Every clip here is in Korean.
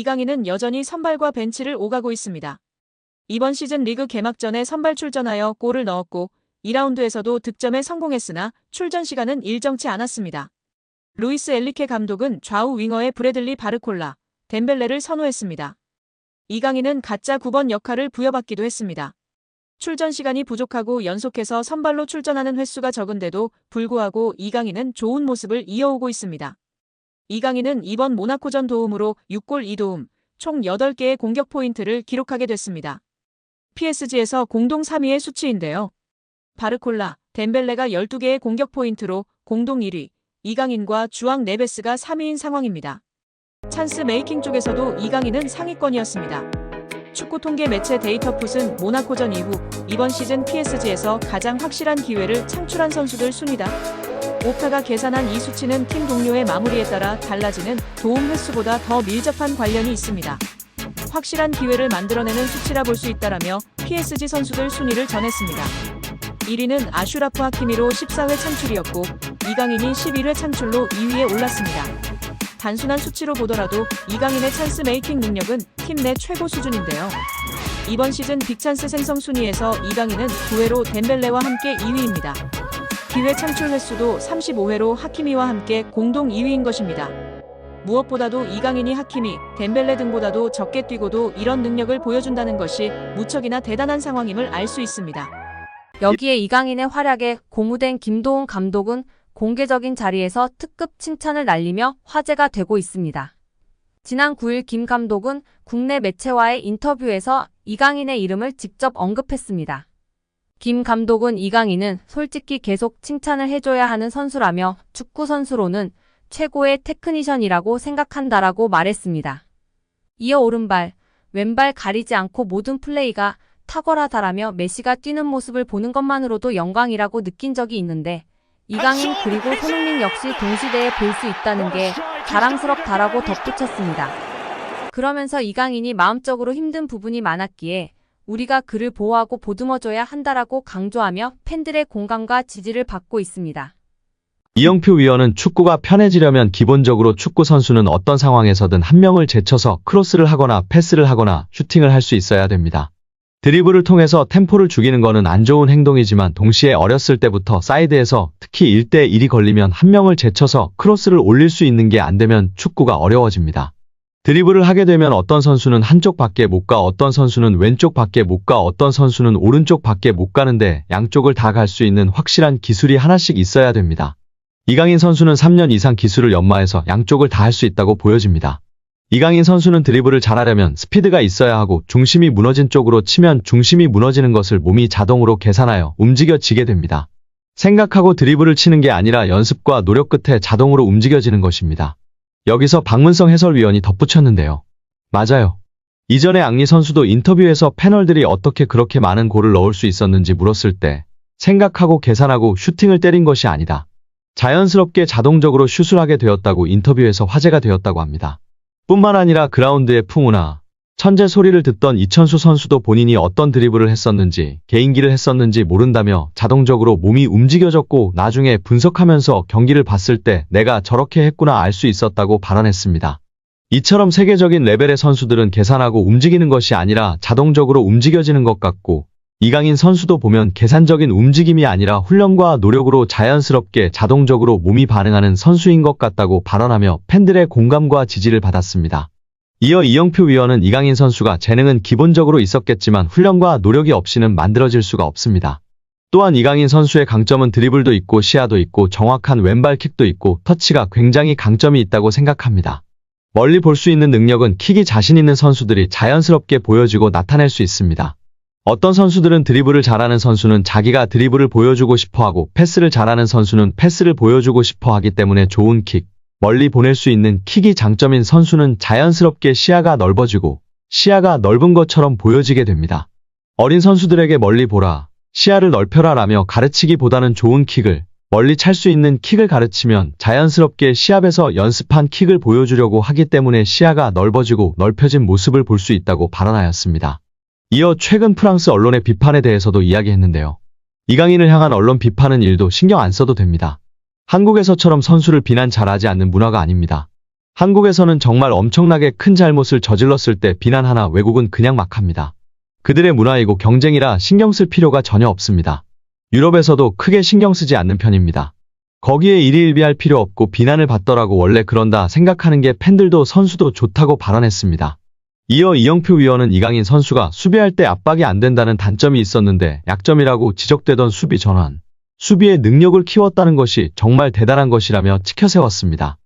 이강인은 여전히 선발과 벤치를 오가고 있습니다. 이번 시즌 리그 개막전에 선발 출전하여 골을 넣었고 2라운드에서도 득점에 성공했으나 출전 시간은 일정치 않았습니다. 루이스 엘리케 감독은 좌우 윙어의 브래들리 바르콜라, 덴벨레를 선호했습니다. 이강인은 가짜 9번 역할을 부여받기도 했습니다. 출전 시간이 부족하고 연속해서 선발로 출전하는 횟수가 적은데도 불구하고 이강인은 좋은 모습을 이어오고 있습니다. 이강인은 이번 모나코전 도움으로 6골 2도움, 총 8개의 공격 포인트를 기록하게 됐습니다. PSG에서 공동 3위의 수치인데요. 바르콜라, 덴벨레가 12개의 공격 포인트로 공동 1위, 이강인과 주앙 네베스가 3위인 상황입니다. 찬스 메이킹 쪽에서도 이강인은 상위권이었습니다. 축구 통계 매체 데이터풋은 모나코전 이후 이번 시즌 PSG에서 가장 확실한 기회를 창출한 선수들 순위다. 오카가 계산한 이 수치는 팀 동료의 마무리에 따라 달라지는 도움 횟수보다 더 밀접한 관련이 있습니다. 확실한 기회를 만들어내는 수치라 볼 수 있다라며 PSG 선수들 순위를 전했습니다. 1위는 아슈라프 하키미로 14회 창출이었고 이강인이 11회 창출로 2위에 올랐습니다. 단순한 수치로 보더라도 이강인의 찬스 메이킹 능력은 팀 내 최고 수준인데요. 이번 시즌 빅찬스 생성 순위에서 이강인은 9회로 덴벨레와 함께 2위입니다. 기회 창출 횟수도 35회로 하키미와 함께 공동 2위인 것입니다. 무엇보다도 이강인이 하키미, 덴벨레 등보다도 적게 뛰고도 이런 능력을 보여준다는 것이 무척이나 대단한 상황임을 알 수 있습니다. 여기에 이강인의 활약에 고무된 김도훈 감독은 공개적인 자리에서 특급 칭찬을 날리며 화제가 되고 있습니다. 지난 9일 김 감독은 국내 매체와의 인터뷰에서 이강인의 이름을 직접 언급했습니다. 김 감독은 이강인은 솔직히 계속 칭찬을 해줘야 하는 선수라며 축구 선수로는 최고의 테크니션이라고 생각한다라고 말했습니다. 이어 오른발, 왼발 가리지 않고 모든 플레이가 탁월하다라며 메시가 뛰는 모습을 보는 것만으로도 영광이라고 느낀 적이 있는데 이강인 그리고 손흥민 역시 동시대에 볼 수 있다는 게 자랑스럽다라고 덧붙였습니다. 그러면서 이강인이 마음적으로 힘든 부분이 많았기에 우리가 그를 보호하고 보듬어줘야 한다라고 강조하며 팬들의 공감과 지지를 받고 있습니다. 이영표 위원은 축구가 편해지려면 기본적으로 축구 선수는 어떤 상황에서든 한 명을 제쳐서 크로스를 하거나 패스를 하거나 슈팅을 할 수 있어야 됩니다. 드리블을 통해서 템포를 죽이는 거는 안 좋은 행동이지만 동시에 어렸을 때부터 사이드에서 특히 1대1이 걸리면 한 명을 제쳐서 크로스를 올릴 수 있는 게 안 되면 축구가 어려워집니다. 드리블을 하게 되면 어떤 선수는 한쪽 밖에 못 가, 어떤 선수는 왼쪽 밖에 못 가, 어떤 선수는 오른쪽 밖에 못 가는데 양쪽을 다 갈 수 있는 확실한 기술이 하나씩 있어야 됩니다. 이강인 선수는 3년 이상 기술을 연마해서 양쪽을 다 할 수 있다고 보여집니다. 이강인 선수는 드리블을 잘하려면 스피드가 있어야 하고 중심이 무너진 쪽으로 치면 중심이 무너지는 것을 몸이 자동으로 계산하여 움직여지게 됩니다. 생각하고 드리블을 치는 게 아니라 연습과 노력 끝에 자동으로 움직여지는 것입니다. 여기서 박문성 해설위원이 덧붙였는데요. 맞아요. 이전에 앙리 선수도 인터뷰에서 패널들이 어떻게 그렇게 많은 골을 넣을 수 있었는지 물었을 때 생각하고 계산하고 슈팅을 때린 것이 아니다. 자연스럽게 자동적으로 슛을 하게 되었다고 인터뷰에서 화제가 되었다고 합니다. 뿐만 아니라 그라운드의 풍우나 천재 소리를 듣던 이천수 선수도 본인이 어떤 드리블을 했었는지 개인기를 했었는지 모른다며 자동적으로 몸이 움직여졌고 나중에 분석하면서 경기를 봤을 때 내가 저렇게 했구나 알 수 있었다고 발언했습니다. 이처럼 세계적인 레벨의 선수들은 계산하고 움직이는 것이 아니라 자동적으로 움직여지는 것 같고 이강인 선수도 보면 계산적인 움직임이 아니라 훈련과 노력으로 자연스럽게 자동적으로 몸이 반응하는 선수인 것 같다고 발언하며 팬들의 공감과 지지를 받았습니다. 이어 이영표 위원은 이강인 선수가 재능은 기본적으로 있었겠지만 훈련과 노력이 없이는 만들어질 수가 없습니다. 또한 이강인 선수의 강점은 드리블도 있고 시야도 있고 정확한 왼발킥도 있고 터치가 굉장히 강점이 있다고 생각합니다. 멀리 볼 수 있는 능력은 킥이 자신 있는 선수들이 자연스럽게 보여지고 나타낼 수 있습니다. 어떤 선수들은 드리블을 잘하는 선수는 자기가 드리블을 보여주고 싶어하고 패스를 잘하는 선수는 패스를 보여주고 싶어하기 때문에 좋은 킥, 멀리 보낼 수 있는 킥이 장점인 선수는 자연스럽게 시야가 넓어지고 시야가 넓은 것처럼 보여지게 됩니다. 어린 선수들에게 멀리 보라, 시야를 넓혀라 라며 가르치기보다는 좋은 킥을, 멀리 찰 수 있는 킥을 가르치면 자연스럽게 시합에서 연습한 킥을 보여주려고 하기 때문에 시야가 넓어지고 넓혀진 모습을 볼 수 있다고 발언하였습니다. 이어 최근 프랑스 언론의 비판에 대해서도 이야기했는데요. 이강인을 향한 언론 비판은 일도 신경 안 써도 됩니다. 한국에서처럼 선수를 비난 잘하지 않는 문화가 아닙니다. 한국에서는 정말 엄청나게 큰 잘못을 저질렀을 때 비난하나 외국은 그냥 막 합니다. 그들의 문화이고 경쟁이라 신경 쓸 필요가 전혀 없습니다. 유럽에서도 크게 신경 쓰지 않는 편입니다. 거기에 일희일비할 필요 없고 비난을 받더라고 원래 그런다 생각하는 게 팬들도 선수도 좋다고 발언했습니다. 이어 이영표 위원은 이강인 선수가 수비할 때 압박이 안 된다는 단점이 있었는데 약점이라고 지적되던 수비 전환, 수비의 능력을 키웠다는 것이 정말 대단한 것이라며 치켜세웠습니다.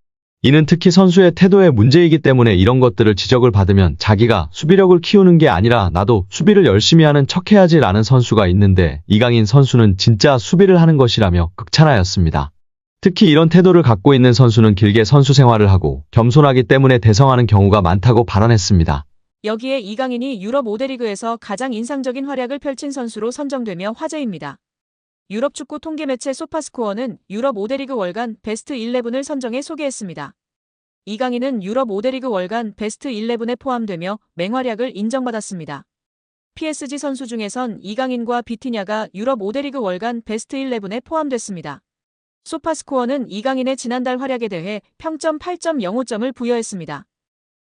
이는 특히 선수의 태도의 문제이기 때문에 이런 것들을 지적을 받으면 자기가 수비력을 키우는 게 아니라 나도 수비를 열심히 하는 척해야지 라는 선수가 있는데 이강인 선수는 진짜 수비를 하는 것이라며 극찬하였습니다. 특히 이런 태도를 갖고 있는 선수는 길게 선수 생활을 하고 겸손하기 때문에 대성하는 경우가 많다고 발언했습니다. 여기에 이강인이 유럽 5대 리그에서 가장 인상적인 활약을 펼친 선수로 선정되며 화제입니다. 유럽 축구 통계 매체 소파스코어는 유럽 5대 리그 월간 베스트 11을 선정해 소개했습니다. 이강인은 유럽 5대 리그 월간 베스트 11에 포함되며 맹활약을 인정받았습니다. PSG 선수 중에선 이강인과 비티냐가 유럽 5대 리그 월간 베스트 11에 포함됐습니다. 소파스코어는 이강인의 지난달 활약에 대해 평점 8.05점을 부여했습니다.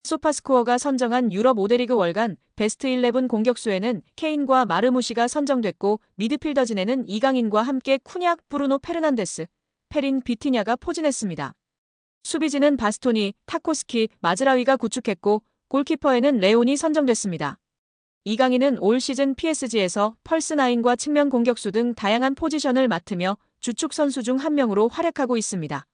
소파스코어가 선정한 유럽 5대 리그 월간 베스트 11 공격수에는 케인과 마르무시가 선정됐고 미드필더진에는 이강인과 함께 쿠냐, 브루노 페르난데스, 페린 비티냐가 포진했습니다. 수비진은 바스토니, 타코스키, 마즈라위가 구축했고 골키퍼에는 레온이 선정됐습니다. 이강인은 올 시즌 PSG에서 펄스9과 측면 공격수 등 다양한 포지션을 맡으며 주축 선수 중 한 명으로 활약하고 있습니다.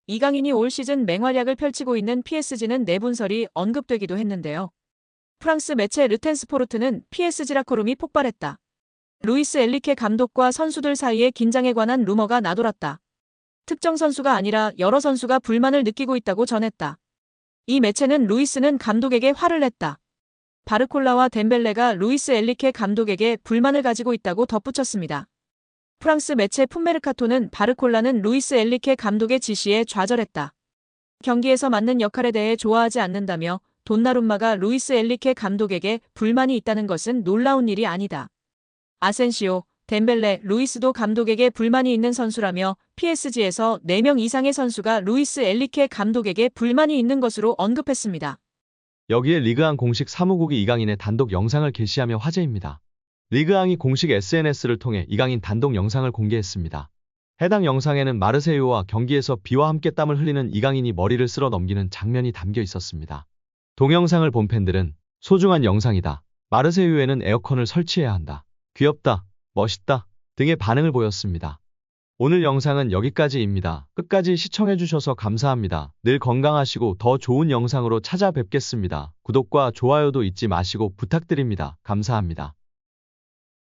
이강인이 올 시즌 맹활약을 펼치고 있는 PSG는 내분설이 언급되기도 했는데요. 프랑스 매체 르텐스포르트는 PSG 라커룸이 폭발했다. 루이스 엘리케 감독과 선수들 사이에 긴장에 관한 루머가 나돌았다. 특정 선수가 아니라 여러 선수가 불만을 느끼고 있다고 전했다. 이 매체는 루이스는 감독에게 화를 냈다. 바르콜라와 덴벨레가 루이스 엘리케 감독에게 불만을 가지고 있다고 덧붙였습니다. 프랑스 매체 풋메르카토는 바르콜라는 루이스 엘리케 감독의 지시에 좌절했다. 경기에서 맡는 역할에 대해 좋아하지 않는다며 돈나룸마가 루이스 엘리케 감독에게 불만이 있다는 것은 놀라운 일이 아니다. 아센시오, 덴벨레, 루이스도 감독에게 불만이 있는 선수라며 PSG에서 4명 이상의 선수가 루이스 엘리케 감독에게 불만이 있는 것으로 언급했습니다. 여기에 리그앙 공식 사무국이 이강인의 단독 영상을 게시하며 화제입니다. 리그앙이 공식 SNS를 통해 이강인 단독 영상을 공개했습니다. 해당 영상에는 마르세유와 경기에서 비와 함께 땀을 흘리는 이강인이 머리를 쓸어 넘기는 장면이 담겨 있었습니다. 동영상을 본 팬들은 소중한 영상이다. 마르세유에는 에어컨을 설치해야 한다. 귀엽다. 멋있다. 등의 반응을 보였습니다. 오늘 영상은 여기까지입니다. 끝까지 시청해주셔서 감사합니다. 늘 건강하시고 더 좋은 영상으로 찾아뵙겠습니다. 구독과 좋아요도 잊지 마시고 부탁드립니다. 감사합니다.